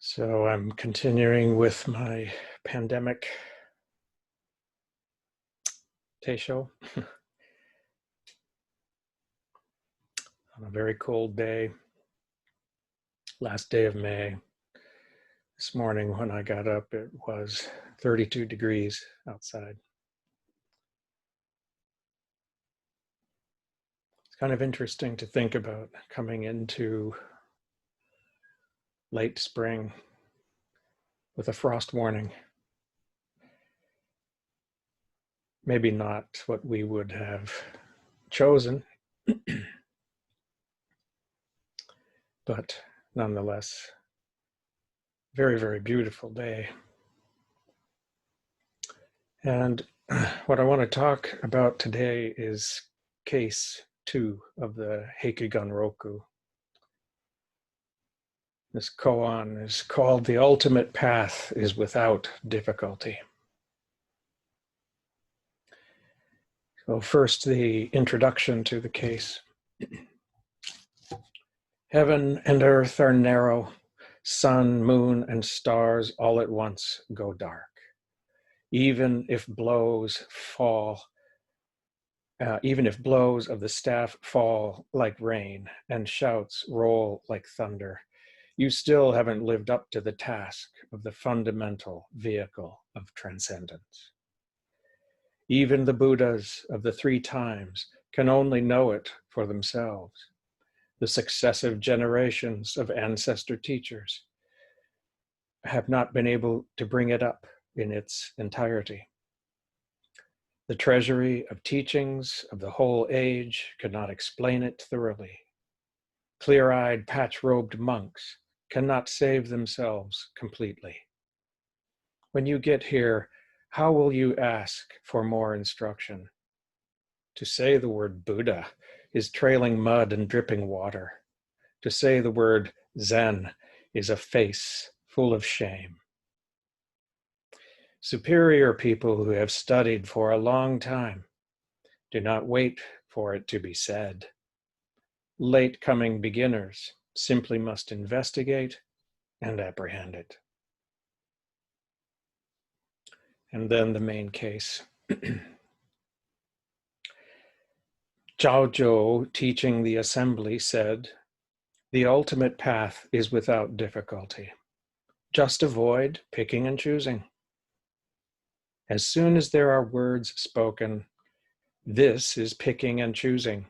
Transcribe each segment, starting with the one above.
So I'm continuing with my pandemic teisho on a very cold day, last day of May. This morning when I got up, it was 32 degrees outside. It's kind of interesting to think about coming into late spring with a frost warning. Maybe not what we would have chosen, but nonetheless, very, very beautiful day. And what I want to talk about today is case 2 of the Hekigan Roku. This koan is called "The Ultimate Path is Without Difficulty." So first, the introduction to the case. Heaven and earth are narrow, sun, moon, and stars all at once go dark. Even if blows of the staff fall like rain and shouts roll like thunder, you still haven't lived up to the task of the fundamental vehicle of transcendence. Even the Buddhas of the 3 times can only know it for themselves. The successive generations of ancestor teachers have not been able to bring it up in its entirety. The treasury of teachings of the whole age could not explain it thoroughly. Clear-eyed, patch-robed monks cannot save themselves completely. When you get here, how will you ask for more instruction? To say the word Buddha is trailing mud and dripping water. To say the word Zen is a face full of shame. Superior people who have studied for a long time do not wait for it to be said. Late-coming beginners simply must investigate and apprehend it. And then the main case. Jojo, teaching the assembly, said, "The ultimate path is without difficulty. Just avoid picking and choosing. As soon as there are words spoken, this is picking and choosing.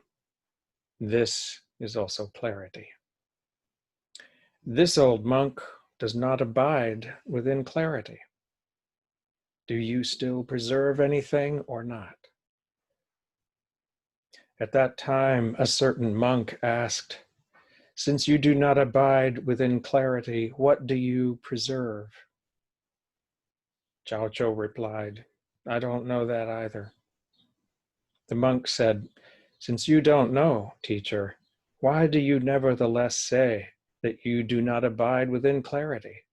This is also clarity. This old monk does not abide within clarity. Do you still preserve anything or not?" At that time, a certain monk asked, "Since you do not abide within clarity, what do you preserve?" Jojo replied, "I don't know that either." The monk said, "Since you don't know, teacher, why do you nevertheless say that you do not abide within clarity?"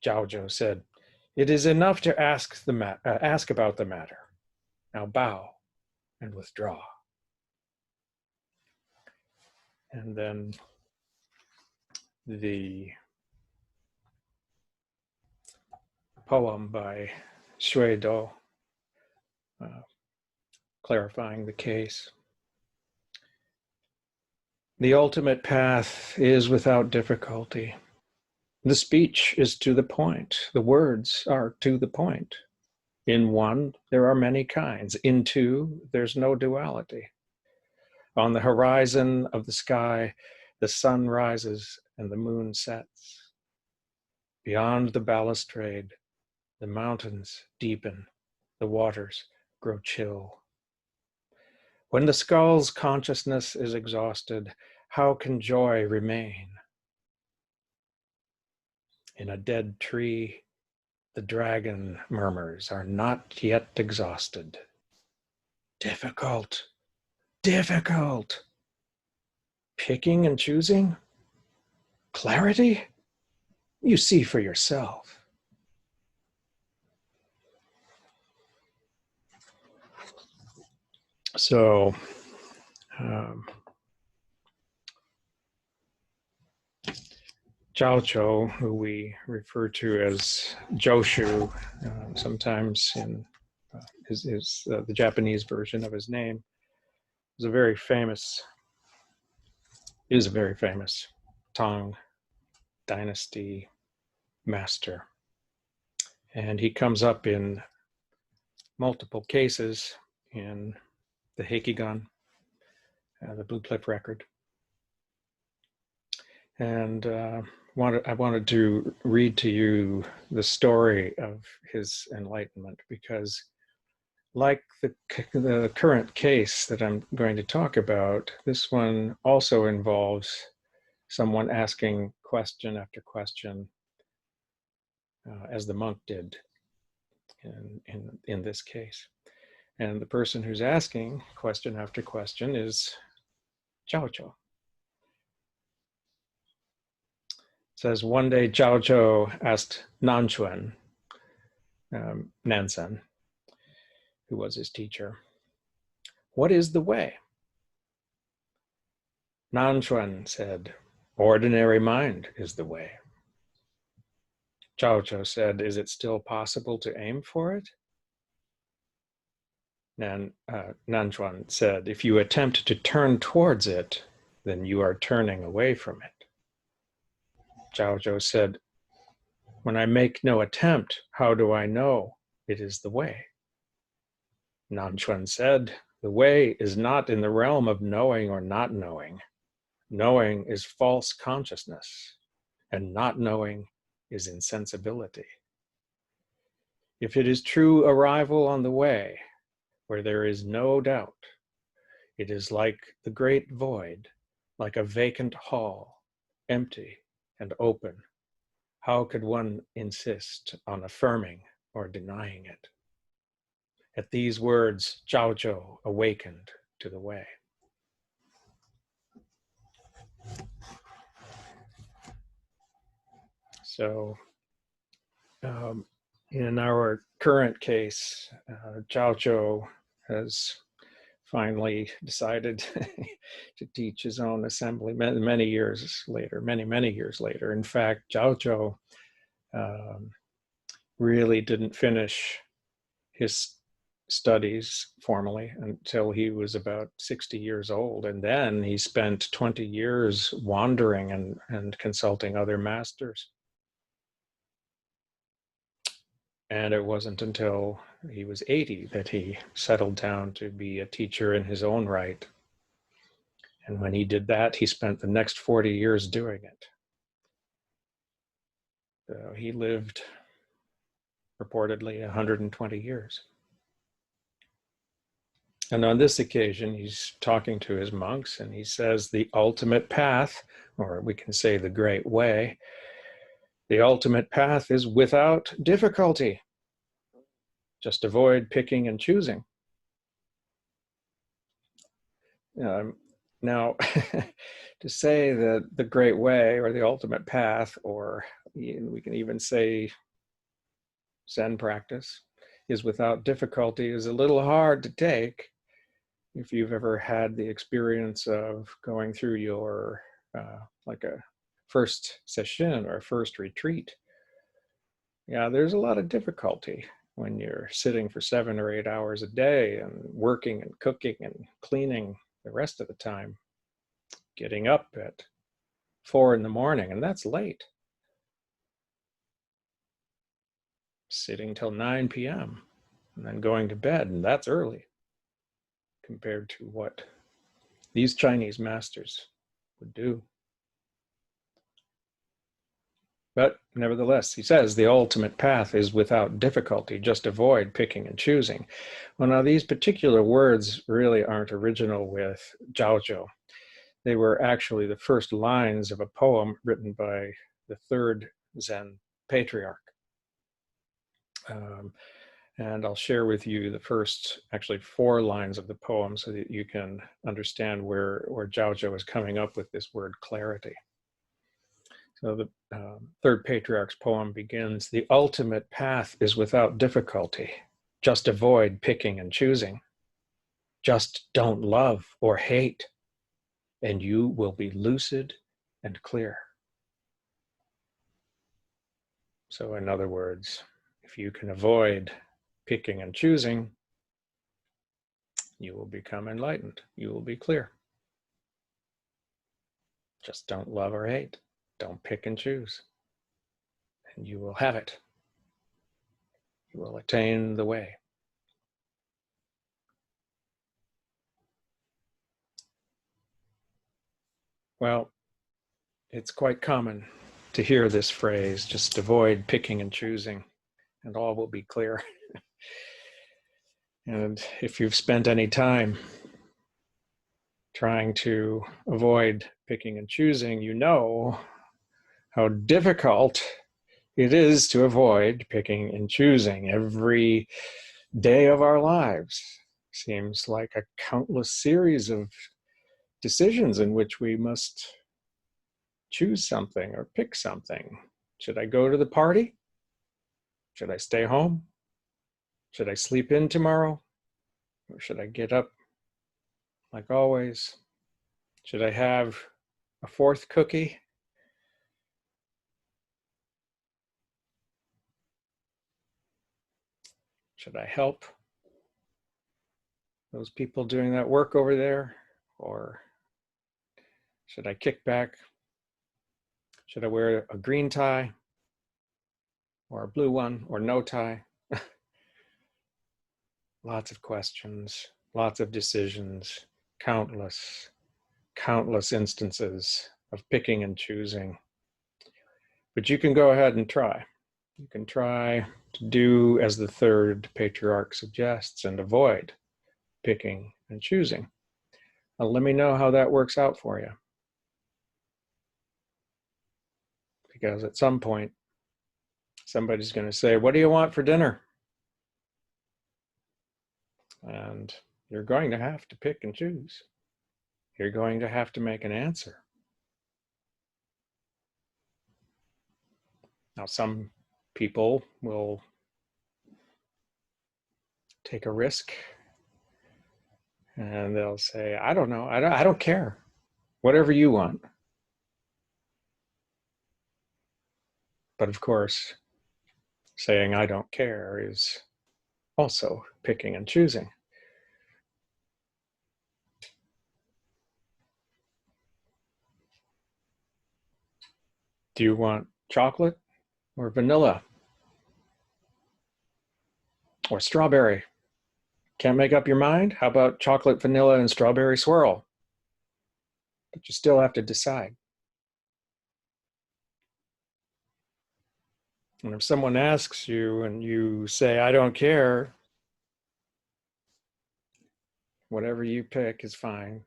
Jojo said, "It is enough to ask about the matter. Now bow and withdraw." And then the poem by Jojo, clarifying the case. The ultimate path is without difficulty. The speech is to the point. The words are to the point. In one, there are many kinds. In two, there's no duality. On the horizon of the sky, the sun rises and the moon sets. Beyond the balustrade, the mountains deepen, the waters grow chill. When the skull's consciousness is exhausted, how can joy remain? In a dead tree, the dragon murmurs are not yet exhausted. Difficult, difficult. Picking and choosing? Clarity? You see for yourself. So, Jojo, who we refer to as Joshu, sometimes in the Japanese version of his name, is a very famous Tang dynasty master. And he comes up in multiple cases in the Heikigan, the Blue Cliff Record. And I wanted to read to you the story of his enlightenment, because like the current case that I'm going to talk about, this one also involves someone asking question after question, as the monk did in this case. And the person who's asking question after question is Jojo. It says, one day Jojo asked Nanchuan, Nansen, who was his teacher, "What is the way?" Nanchuan said, "Ordinary mind is the way." Jojo said, "Is it still possible to aim for it?" Nanchuan said, "If you attempt to turn towards it, then you are turning away from it." Jojo said, "When I make no attempt, how do I know it is the way?" Nanchuan said, "The way is not in the realm of knowing or not knowing. Knowing is false consciousness, and not knowing is insensibility. If it is true arrival on the way, where there is no doubt, it is like the great void, like a vacant hall, empty and open. How could one insist on affirming or denying it?" At these words, Jojo awakened to the way. So, in our current case, Jojo has finally decided to teach his own assembly many years later. In fact, Jojo really didn't finish his studies formally until he was about 60 years old. And then he spent 20 years wandering and consulting other masters. And it wasn't until he was 80 that he settled down to be a teacher in his own right. And when he did that, he spent the next 40 years doing it. So he lived reportedly 120 years. And on this occasion, he's talking to his monks, and he says the ultimate path, or we can say the great way, the ultimate path is without difficulty. Just avoid picking and choosing. Now, to say that the great way or the ultimate path, or we can even say Zen practice, is without difficulty is a little hard to take if you've ever had the experience of going through your like a first session or a first retreat. Yeah, there's a lot of difficulty when you're sitting for 7 or 8 hours a day and working and cooking and cleaning the rest of the time, getting up at 4 in the morning, and that's late. Sitting till 9 p.m. and then going to bed, and that's early compared to what these Chinese masters would do. But nevertheless, he says the ultimate path is without difficulty. Just avoid picking and choosing. Well, now these particular words really aren't original with Jojo. They were actually the first lines of a poem written by the third Zen patriarch. And I'll share with you the first, actually 4 lines of the poem so that you can understand where Jojo is coming up with this word clarity. So the third patriarch's poem begins, "The ultimate path is without difficulty. Just avoid picking and choosing. Just don't love or hate, and you will be lucid and clear." So in other words, if you can avoid picking and choosing, you will become enlightened. You will be clear. Just don't love or hate. Don't pick and choose. And you will have it. You will attain the way. Well, it's quite common to hear this phrase, just avoid picking and choosing, and all will be clear. And if you've spent any time trying to avoid picking and choosing, you know how difficult it is to avoid picking and choosing. Every day of our lives seems like a countless series of decisions in which we must choose something or pick something. Should I go to the party? Should I stay home? Should I sleep in tomorrow? Or should I get up like always? Should I have a fourth cookie? Should I help those people doing that work over there? Or should I kick back? Should I wear a green tie or a blue one or no tie? Lots of questions, lots of decisions, countless instances of picking and choosing. But you can go ahead and try. You can try to do as the third patriarch suggests and avoid picking and choosing. Now, let me know how that works out for you. Because at some point, somebody's going to say, what do you want for dinner? And you're going to have to pick and choose. You're going to have to make an answer. Now, some people will take a risk and they'll say, I don't know, I don't care, whatever you want. But of course, saying I don't care is also picking and choosing. Do you want chocolate or vanilla or strawberry? Can't make up your mind? How about chocolate, vanilla, and strawberry swirl? But you still have to decide. And if someone asks you and you say, I don't care, whatever you pick is fine.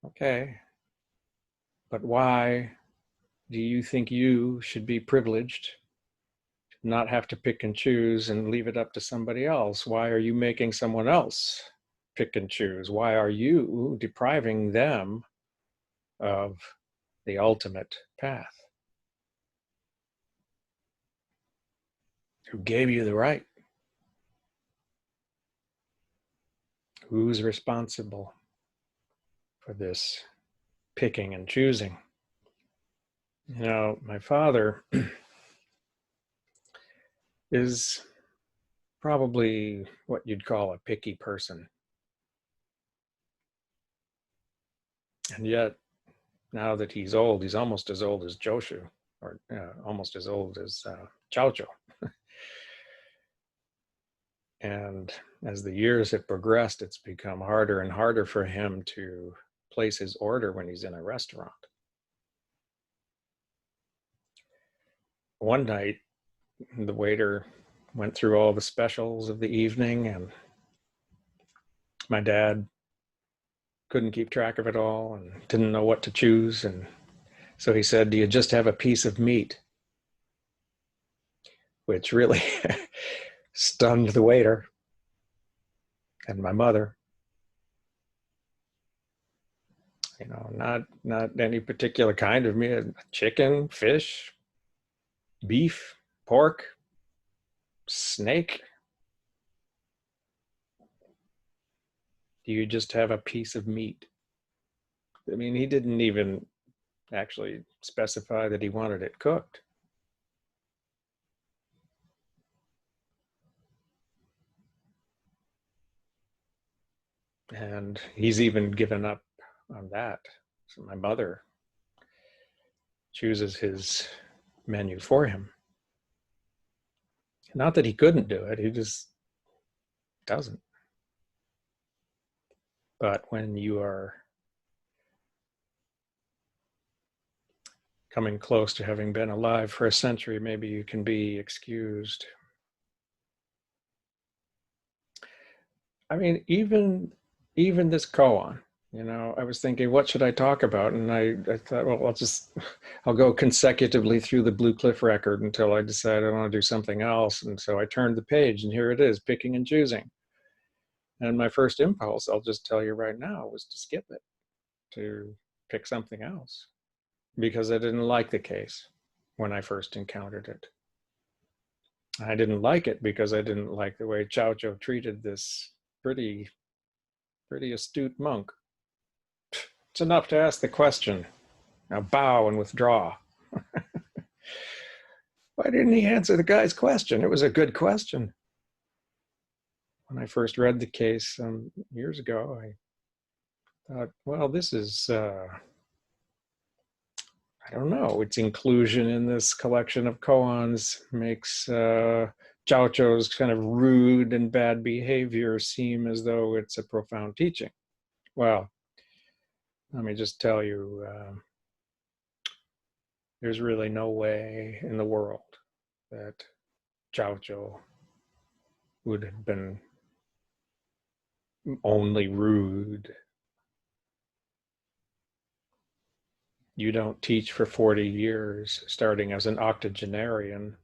Okay. But why do you think you should be privileged to not have to pick and choose and leave it up to somebody else? Why are you making someone else pick and choose? Why are you depriving them of the ultimate path? Who gave you the right? Who's responsible for this picking and choosing? You know, my father is probably what you'd call a picky person. And yet, now that he's old, he's almost as old as Jojo, or almost as old as Jojo. And as the years have progressed, it's become harder and harder for him to place his order when he's in a restaurant. One night, the waiter went through all the specials of the evening, and my dad couldn't keep track of it all and didn't know what to choose. And so he said, do you just have a piece of meat? Which really stunned the waiter and my mother. You know, not any particular kind of meat, chicken, fish, beef, pork, snake. Do you just have a piece of meat? I mean, he didn't even actually specify that he wanted it cooked. And he's even given up on that. So my mother chooses his menu for him. Not that he couldn't do it, he just doesn't. But when you are coming close to having been alive for a century, maybe you can be excused. I mean, even this koan, I was thinking, what should I talk about? And I thought, well, I'll go consecutively through the Blue Cliff record until I decide I want to do something else. And so I turned the page, and here it is, picking and choosing. And my first impulse, I'll just tell you right now, was to skip it, to pick something else, because I didn't like the case when I first encountered it. I didn't like it because I didn't like the way Jojo treated this pretty astute monk. It's enough to ask the question. Now bow and withdraw. Why didn't he answer the guy's question? It was a good question. When I first read the case some years ago, I thought, well, this is, I don't know, its inclusion in this collection of koans makes Jojo's kind of rude and bad behavior seem as though it's a profound teaching. Well, let me just tell you, there's really no way in the world that Jojo would have been only rude. You don't teach for 40 years starting as an octogenarian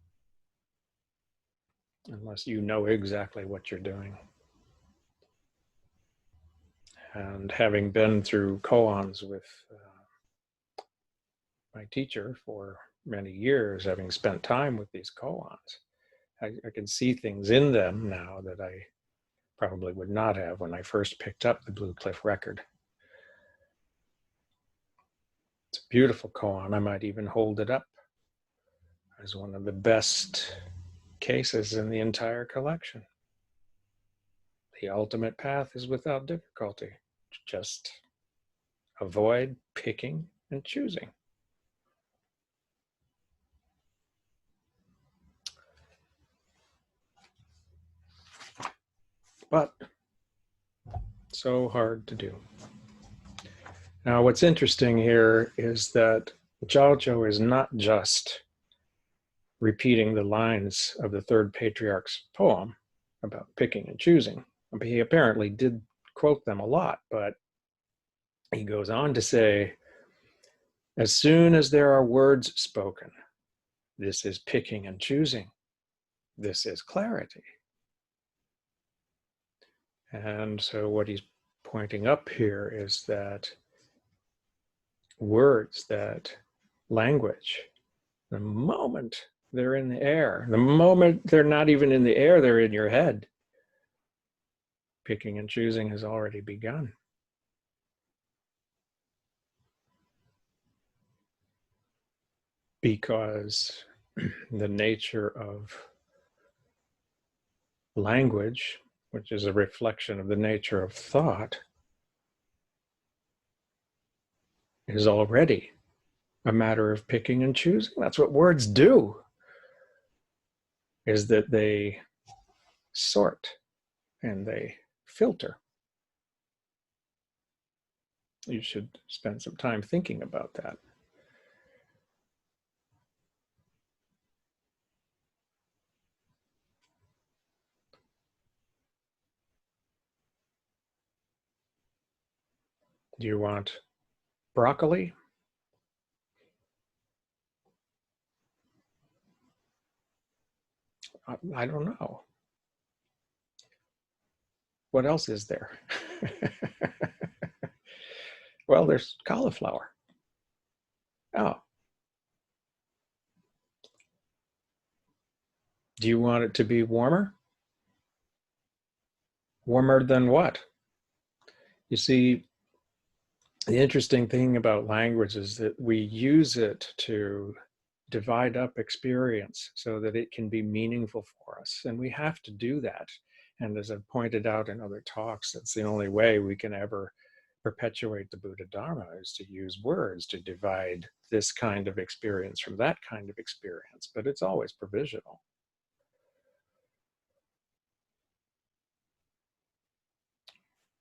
unless you know exactly what you're doing. And having been through koans with my teacher for many years, having spent time with these koans, I can see things in them now that I probably would not have when I first picked up the Blue Cliff record. It's a beautiful koan. I might even hold it up as one of the best cases in the entire collection. The ultimate path is without difficulty. Just avoid picking and choosing. But so hard to do. Now, what's interesting here is that Jojo is not just repeating the lines of the third patriarch's poem about picking and choosing. He apparently did quote them a lot, but he goes on to say, as soon as there are words spoken, this is picking and choosing. This is clarity. And so what he's pointing up here is that words, that language, the moment they're in the air, the moment they're not even in the air, they're in your head, picking and choosing has already begun. Because the nature of language, which is a reflection of the nature of thought, is already a matter of picking and choosing. That's what words do, is that they sort and they filter. You should spend some time thinking about that. Do you want broccoli? I don't know. What else is there? Well, there's cauliflower. Oh. Do you want it to be warmer? Warmer than what? You see, the interesting thing about language is that we use it to divide up experience so that it can be meaningful for us. And we have to do that And as I've pointed out in other talks, that's the only way we can ever perpetuate the Buddha Dharma, is to use words to divide this kind of experience from that kind of experience, but it's always provisional.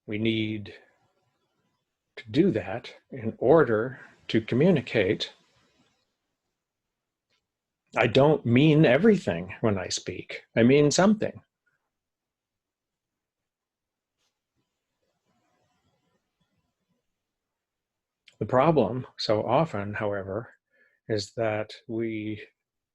We need to do that in order to communicate. I don't mean everything when I speak. I mean something. The problem so often, however, is that we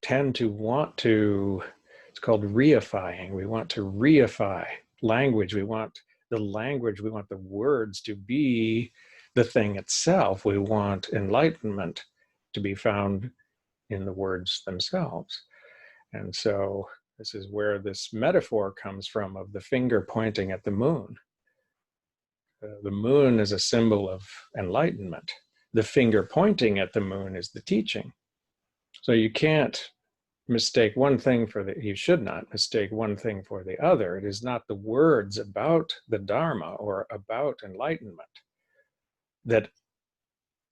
tend to want to, it's called reifying. We want to reify language. We want the language, we want the words to be the thing itself. We want enlightenment to be found in the words themselves. And so this is where this metaphor comes from of the finger pointing at the moon. The moon is a symbol of enlightenment. The finger pointing at the moon is the teaching. So you can't mistake one thing for the, you should not mistake one thing for the other. It is not the words about the Dharma or about enlightenment that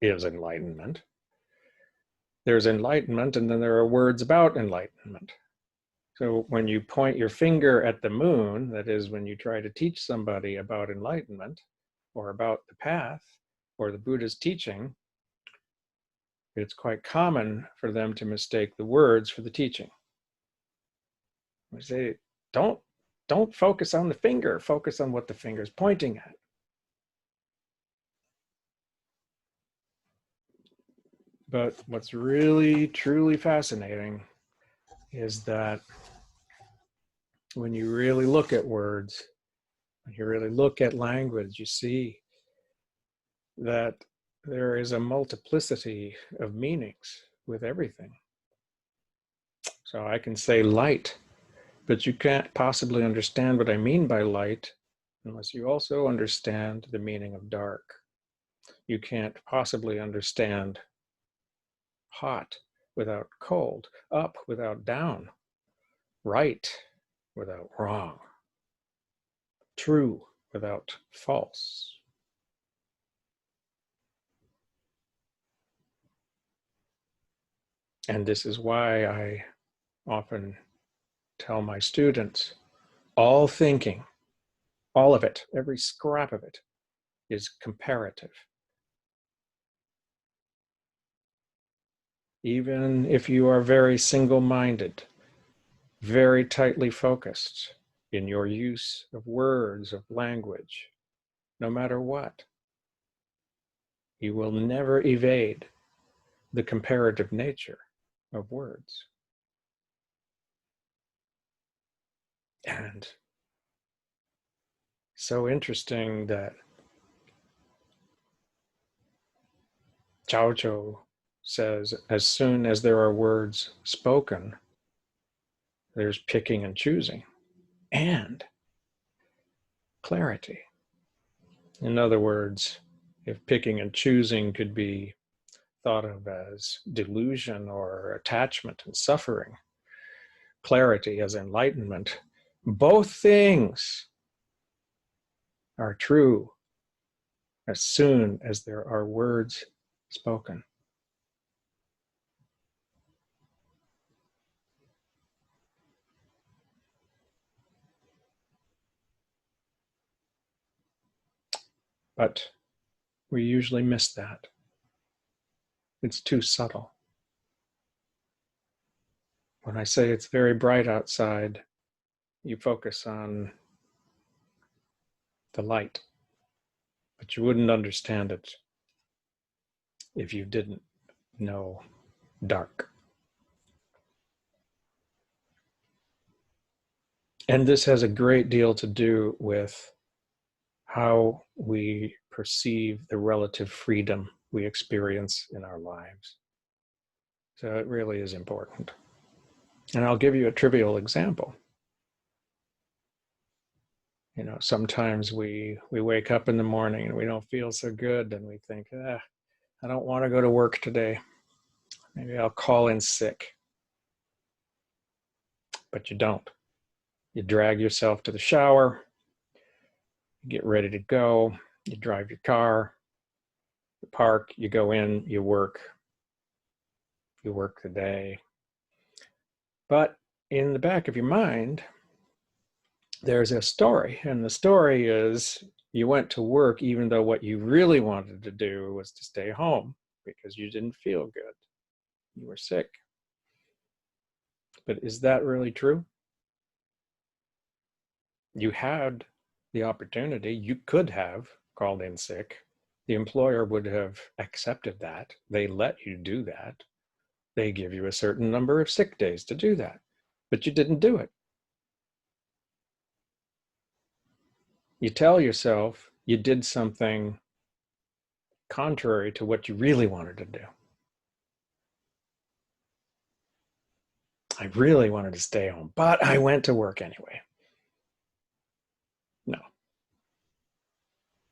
is enlightenment. There's enlightenment, and then there are words about enlightenment. So when you point your finger at the moon, that is, when you try to teach somebody about enlightenment or about the path or the Buddha's teaching, it's quite common for them to mistake the words for the teaching. We say, don't focus on the finger, focus on what the finger is pointing at. But what's really, truly fascinating is that when you really look at words, when you really look at language, you see that there is a multiplicity of meanings with everything. So I can say light, but you can't possibly understand what I mean by light unless you also understand the meaning of dark. You can't possibly understand hot without cold, up without down, right without wrong, true without false. And this is why I often tell my students, all thinking, all of it, every scrap of it, is comparative. Even if you are very single-minded, very tightly focused in your use of words, of language, no matter what, you will never evade the comparative nature of words. And so interesting that Jojo says, as soon as there are words spoken, there's picking and choosing and clarity. In other words, if picking and choosing could be thought of as delusion or attachment and suffering, clarity as enlightenment, both things are true as soon as there are words spoken. But we usually miss that. It's too subtle. When I say it's very bright outside, you focus on the light, but you wouldn't understand it if you didn't know dark. And this has a great deal to do with how we perceive the relative freedom we experience in our lives. So it really is important. And I'll give you a trivial example. You know, sometimes we wake up in the morning and we don't feel so good and we think, I don't want to go to work today. Maybe I'll call in sick. But you don't. You drag yourself to the shower, you get ready to go, you drive your car, you park, you go in, you work the day. But in the back of your mind, there's a story, and the story is you went to work even though what you really wanted to do was to stay home because you didn't feel good. You were sick. But is that really true? You had the opportunity, you could have called in sick. The employer would have accepted that. They let you do that. They give you a certain number of sick days to do that, but you didn't do it. You tell yourself you did something contrary to what you really wanted to do. I really wanted to stay home, but I went to work anyway. No,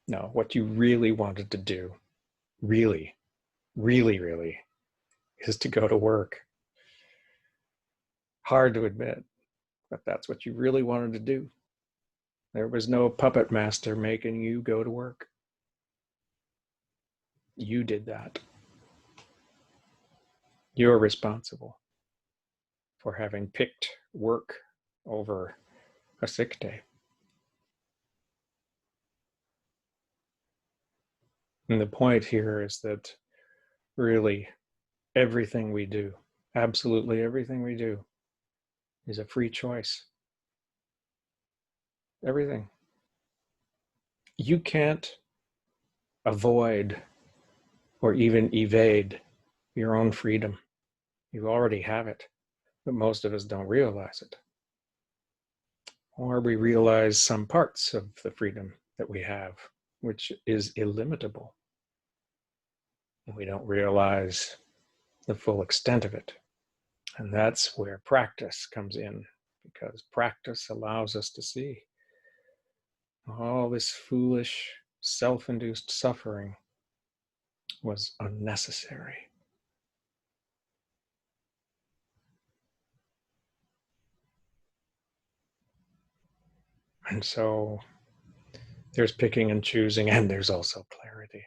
no, what you really wanted to do, really, really, really, is to go to work. Hard to admit, but that's what you really wanted to do. There was no puppet master making you go to work. You did that. You're responsible for having picked work over a sick day. And the point here is that really everything we do, absolutely everything we do, is a free choice. Everything. You can't avoid or even evade your own freedom. You already have it, but most of us don't realize it. Or we realize some parts of the freedom that we have, which is illimitable. And we don't realize the full extent of it. And that's where practice comes in, because practice allows us to see all this foolish, self-induced suffering was unnecessary. And so there's picking and choosing, and there's also clarity.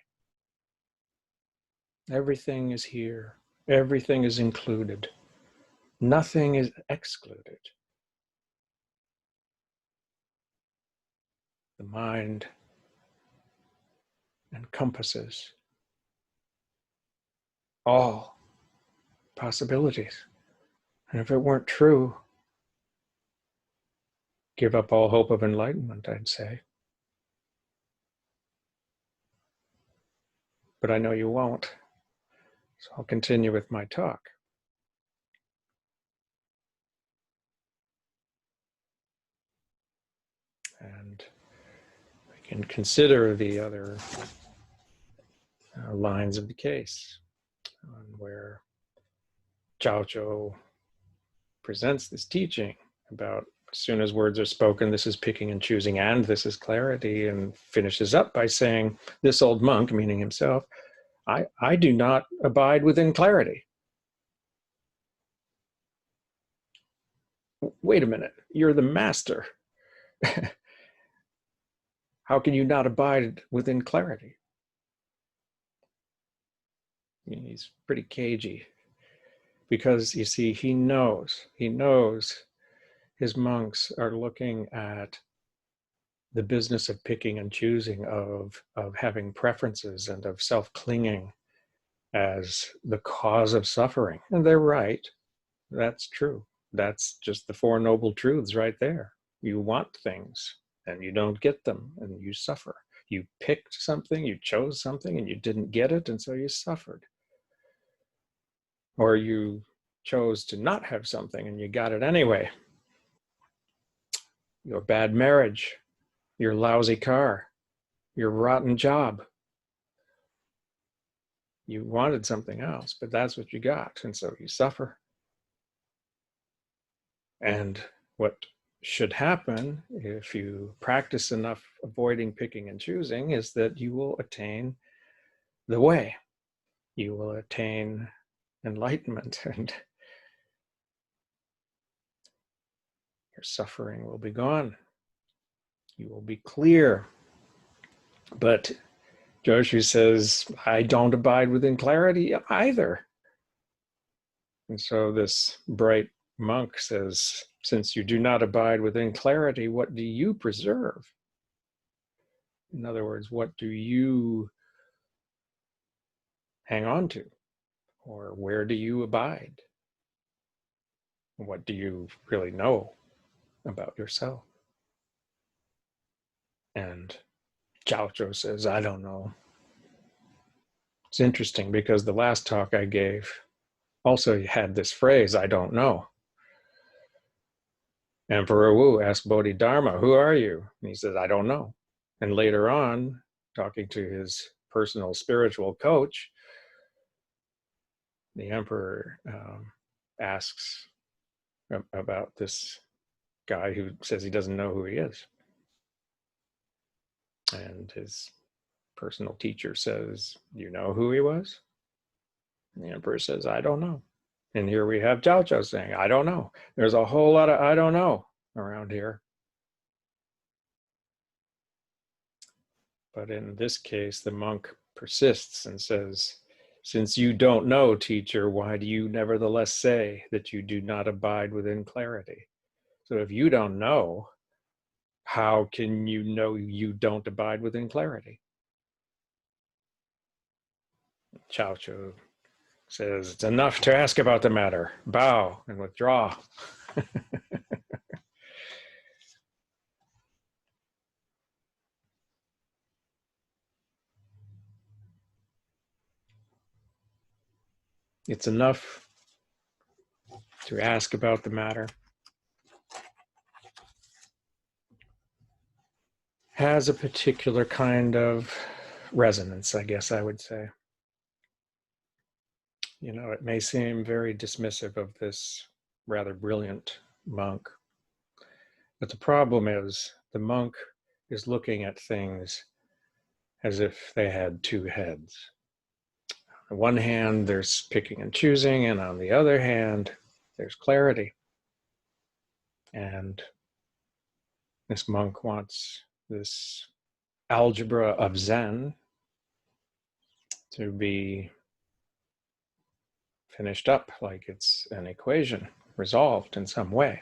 Everything is here. Everything is included. Nothing is excluded. The mind encompasses all possibilities. And if it weren't true, give up all hope of enlightenment, I'd say. But I know you won't. So I'll continue with my talk. And we can consider the other lines of the case where Jojo presents this teaching about as soon as words are spoken, this is picking and choosing, and this is clarity, and finishes up by saying, this old monk, meaning himself, I do not abide within clarity. Wait a minute, you're the master. How can you not abide within clarity? He's pretty cagey because, you see, he knows his monks are looking at the business of picking and choosing, of having preferences and of self-clinging as the cause of suffering. And they're right. That's true. That's just the Four Noble Truths right there. You want things and you don't get them and you suffer. You picked something, you chose something and you didn't get it, and so you suffered. Or you chose to not have something and you got it anyway. Your bad marriage, your lousy car, your rotten job. You wanted something else, but that's what you got, and so you suffer. And what should happen if you practice enough avoiding picking and choosing is that you will attain the way. You will attain enlightenment, and Your suffering will be gone. You will be clear. But Jojo says, I don't abide within clarity either. And so this bright monk says, since you do not abide within clarity, what do you preserve? In other words, what do you hang on to? Or where do you abide? What do you really know about yourself? And Jojo says, I don't know. It's interesting because the last talk I gave also had this phrase, I don't know. Emperor Wu asked Bodhidharma, who are you? And he said, I don't know. And later on, talking to his personal spiritual coach, the emperor asks about this guy who says he doesn't know who he is. And his personal teacher says, you know who he was? And the emperor says, I don't know. And here we have Jojo saying, I don't know. There's a whole lot of I don't know around here. But in this case, the monk persists and says, since you don't know, teacher, why do you nevertheless say that you do not abide within clarity? So if you don't know, how can you know you don't abide within clarity? Jojo says, it's enough to ask about the matter. Bow and withdraw. It's enough to ask about the matter. Has a particular kind of resonance, I guess I would say. You know, it may seem very dismissive of this rather brilliant monk, but the problem is the monk is looking at things as if they had two heads. On one hand, there's picking and choosing, and on the other hand, there's clarity. And this monk wants this algebra of Zen to be finished up like it's an equation, resolved in some way.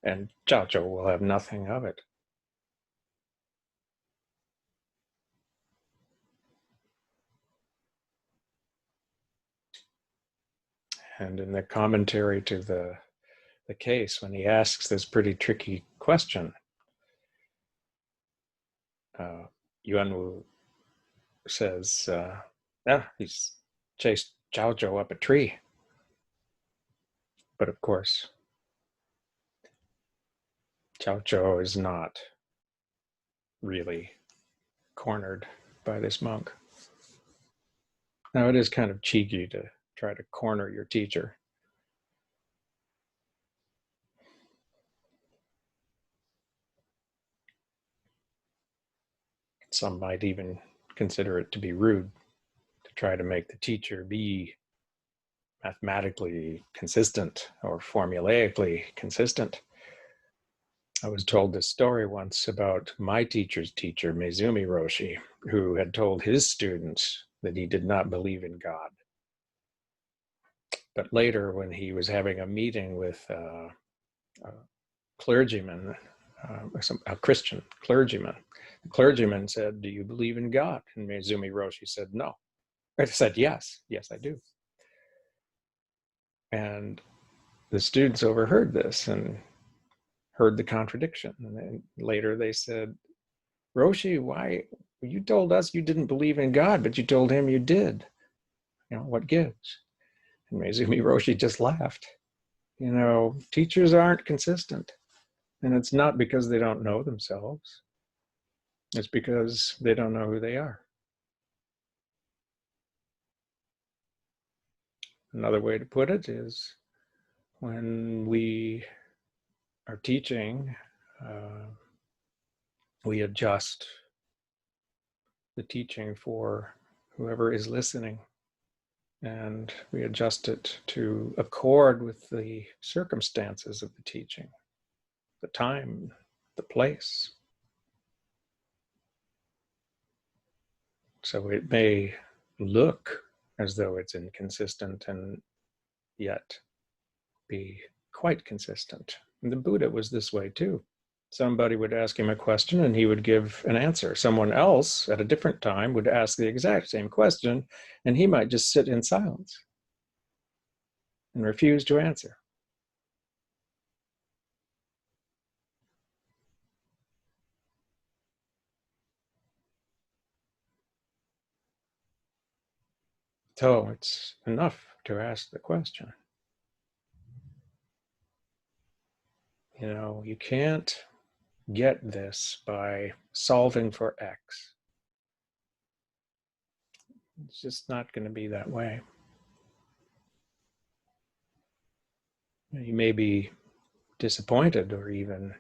And Jojo will have nothing of it. And in the commentary to the case, when he asks this pretty tricky question, Yuanwu says, he's chased Jojo up a tree. But of course, Jojo is not really cornered by this monk. Now, it is kind of cheeky to try to corner your teacher. Some might even consider it to be rude to try to make the teacher be mathematically consistent or formulaically consistent. I was told this story once about my teacher's teacher, Mezumi Roshi, who had told his students that he did not believe in God. But later, when he was having a meeting with a clergyman, a Christian clergyman, the clergyman said, do you believe in God? And Mezumi Roshi said, no. I said, yes, I do. And the students overheard this and heard the contradiction. And then later they said, Roshi, why, you told us you didn't believe in God, but you told him you did. You know, what gives? And Mezumi Roshi just laughed. You know, teachers aren't consistent. And it's not because they don't know themselves. It's because they don't know who they are. Another way to put it is when we are teaching, we adjust the teaching for whoever is listening. and we adjust it to accord with the circumstances of the teaching, the time, the place. So it may look as though it's inconsistent and yet be quite consistent. And the Buddha was this way too. Somebody would ask him a question and he would give an answer. Someone else at a different time would ask the exact same question and he might just sit in silence and refuse to answer. So it's enough to ask the question. You know, you can't get this by solving for X. It's just not going to be that way. You may be disappointed or even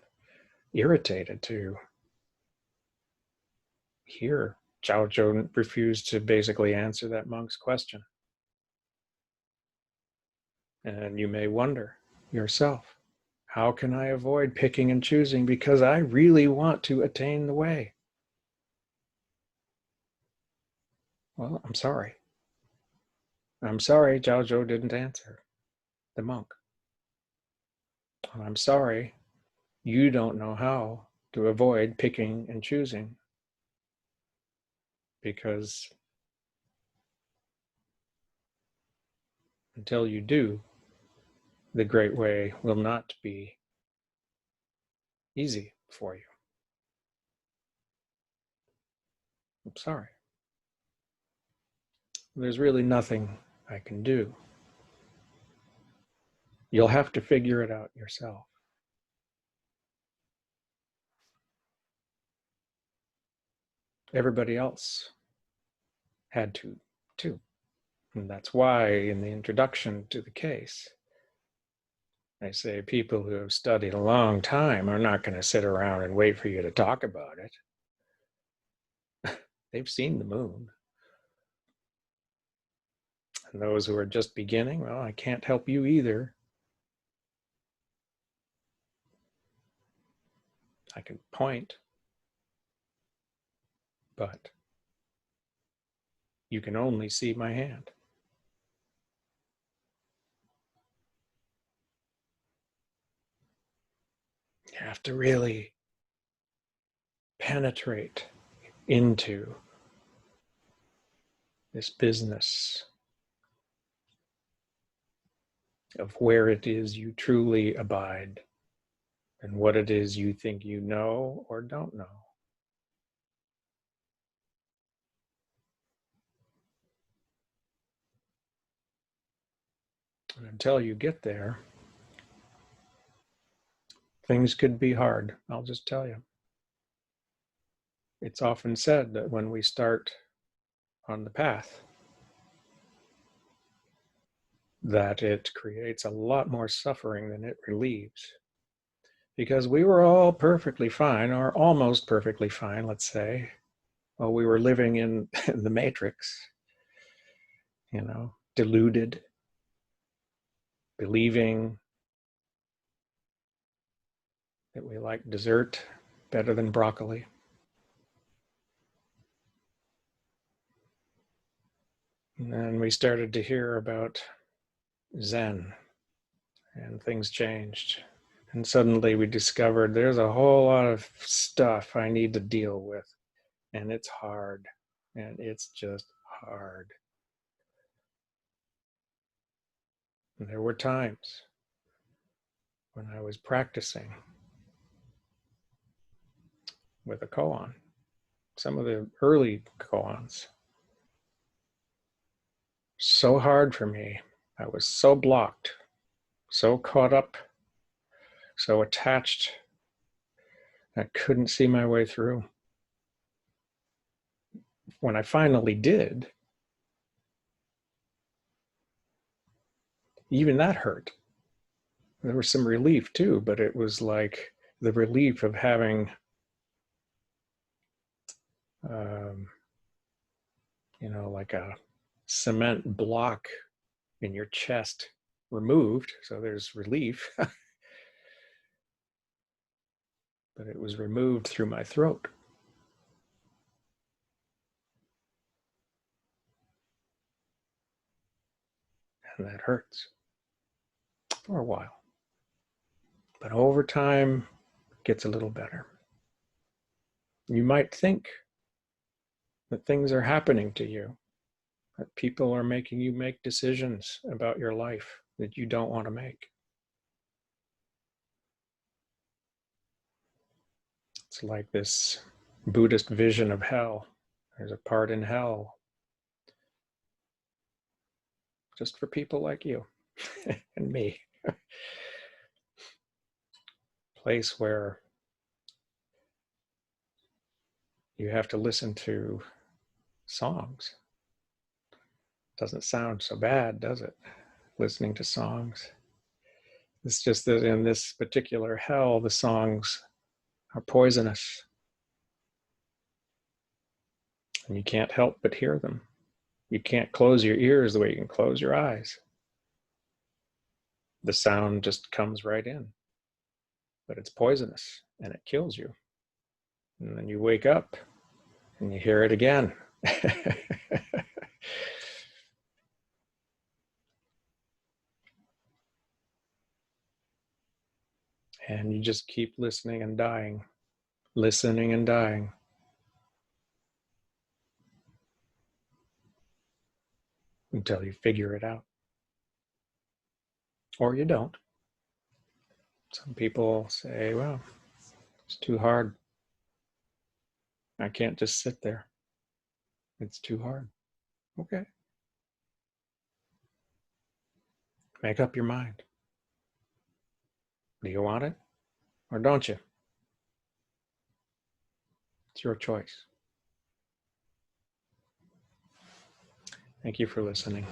irritated to hear Jojo refused to basically answer that monk's question. And you may wonder yourself, how can I avoid picking and choosing because I really want to attain the way? Well, I'm sorry. I'm sorry Jojo didn't answer the monk. I'm sorry you don't know how to avoid picking and choosing because until you do, the great way will not be easy for you. I'm sorry. There's really nothing I can do. You'll have to figure it out yourself. Everybody else had to too. And that's why in the introduction to the case, I say people who have studied a long time are not going to sit around and wait for you to talk about it. They've seen the moon. And those who are just beginning, well, I can't help you either. I can point, but you can only see my hand. You have to really penetrate into this business of where it is you truly abide and what it is you think you know or don't know. And until you get there, things could be hard, I'll just tell you. It's often said that when we start on the path, that it creates a lot more suffering than it relieves. Because we were all perfectly fine, or almost perfectly fine, let's say, while we were living in the matrix, you know, deluded, believing that we like dessert better than broccoli. And then we started to hear about Zen, and things changed. And suddenly we discovered there's a whole lot of stuff I need to deal with. And it's hard. And it's just hard. And there were times when I was practicing with a koan, some of the early koans. So hard for me. I was so blocked, so caught up, so attached. I couldn't see my way through. When I finally did, even that hurt. There was some relief too, but it was like the relief of having, um, you know, like a cement block in your chest removed, so there's relief. But it was removed through my throat. And that hurts for a while. But over time, it gets a little better. You might think that things are happening to you, that people are making you make decisions about your life that you don't want to make. It's like this Buddhist vision of hell. There's a part in hell just for people like you and me. Place where you have to listen to songs. Doesn't sound so bad, does it? Listening to songs. It's just that in this particular hell, the songs are poisonous. And you can't help but hear them. You can't close your ears the way you can close your eyes. The sound just comes right in. But it's poisonous and it kills you. And then you wake up and you hear it again. And you just keep listening and dying, listening and dying. Until you figure it out. Or you don't. Some people say, well, it's too hard. I can't just sit there. It's too hard. Okay. Make up your mind. Do you want it or don't you? It's your choice. Thank you for listening.